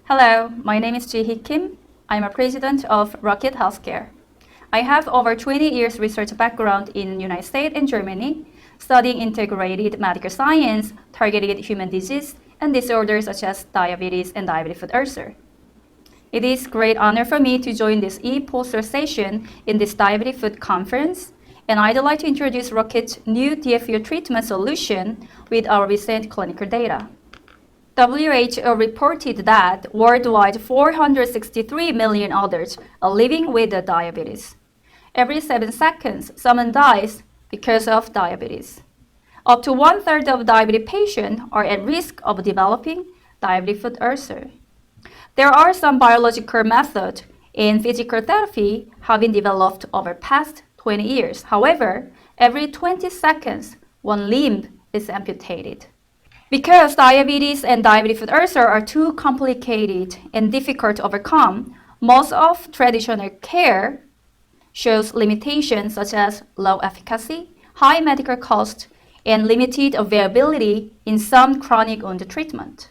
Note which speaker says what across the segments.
Speaker 1: Hello, my name is Ji-hee Kim. I'm a president of Rockethelskeer. I have over 20 years research background in United States and Germany, studying integrated medical science, targeted human disease, and disorders such as diabetes and diabetic foot ulcer. It is a great honor for me to join this e-poster session in this diabetic foot conference, and I'd like to introduce Rocket's new DFU treatment solution with our recent clinical data. WHO reported that worldwide 463 million adults are living with diabetes. Every 7 seconds, someone dies because of diabetes. Up to 1/3 of diabetic patients are at risk of developing diabetic foot ulcer. There are some biological methods in physical therapy have been developed over past 20 years. However, every 20 seconds, one limb is amputated. Because diabetes and diabetic foot ulcer are too complicated and difficult to overcome, most of traditional care shows limitations such as low efficacy, high medical cost, and limited availability in some chronic wound treatment.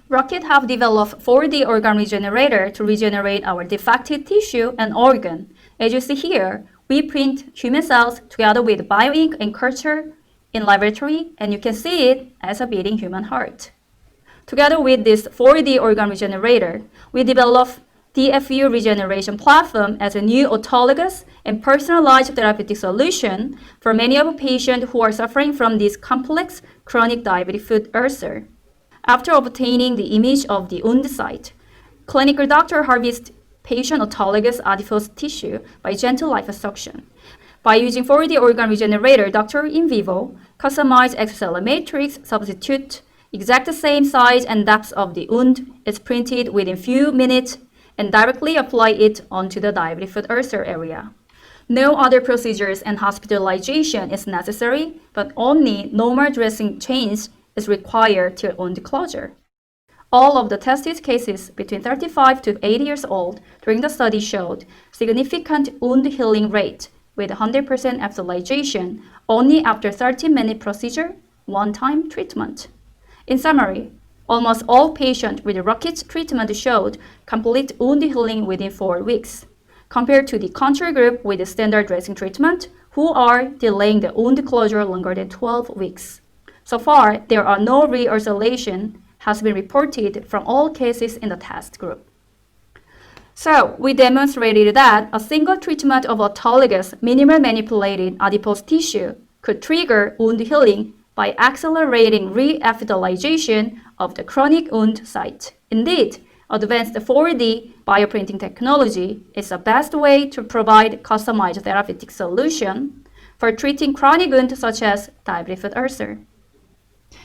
Speaker 1: Rocket have developed 4D organ regenerator to regenerate our defective tissue and organ. As you see here, we print human cells together with bioink and culture in laboratory, and you can see it as a beating human heart. Together with this 4D organ regenerator, we developed DFU regeneration platform as a new autologous and personalized therapeutic solution for many of patients who are suffering from this complex chronic diabetic foot ulcer. After obtaining the image of the wound site, clinical doctor harvests patient autologous adipose tissue by gentle liposuction. By using 4D organ regenerator, doctor in vivo customize extracellular matrix, substitute exact same size and depth of the wound is printed within few minutes and directly apply it onto the diabetic foot ulcer area. No other procedures and hospitalization is necessary, but only normal dressing change is required till wound closure. All of the tested cases between 35 to 80 years old during the study showed significant wound healing rate with 100% hospitalization only after 30-minute procedure, one-time treatment. In summary, almost all patients with Rocket's treatment showed complete wound healing within 4 weeks, compared to the control group with the standard dressing treatment, who are delaying the wound closure longer than 12 weeks. So far, there are no reulceration has been reported from all cases in the test group. So, we demonstrated that a single treatment of autologous, minimal manipulated adipose tissue could trigger wound healing by accelerating re-epithelialization of the chronic wound site. Indeed, advanced 4D bioprinting technology is the best way to provide customized therapeutic solution for treating chronic wounds such as diabetic foot ulcer.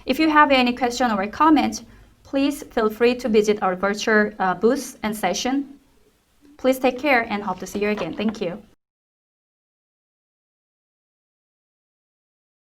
Speaker 1: If you have any question or comment, please feel free to visit our virtual booth and session. Please take care and hope to see you again. Thank you.